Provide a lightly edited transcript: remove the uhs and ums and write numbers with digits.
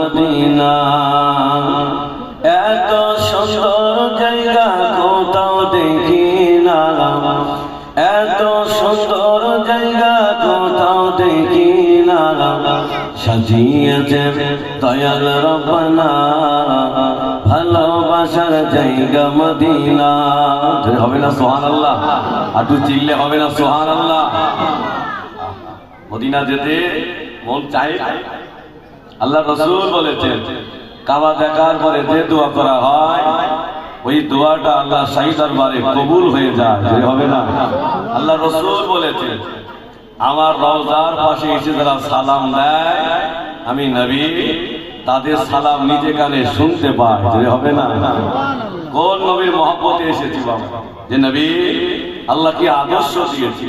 Medina. এত সুন্দর জায়গা কোথাও দেখি না, এত সুন্দর জায়গা কোথাও দেখি না, সাজিয়েছে দয়াল রব্বানা ভালোবাসার জায়গা মদিনা। হবে না সুবহানাল্লাহ? একটু চিল্লে হবে না সুবহানাল্লাহ? মদিনা যেতে মন চাই। আল্লাহ রাসূল বলেছেন কাবা দেখার পরে যে দোয়া করা হয় ওই দোয়াটা আল্লাহ শাহী দরবারে কবুল হয়ে যায়। হবে না? আল্লাহ রাসূল বলেছেন আমার রওজার পাশে এসে যারা সালাম দেয় আমি নবী তাদের সালাম নিজে কানে শুনতে পাই। হবে না? কোন নবীর মহব্বতে এসেছি বাবা যে নবী আল্লাহ কি আদর্শ দিয়েছে।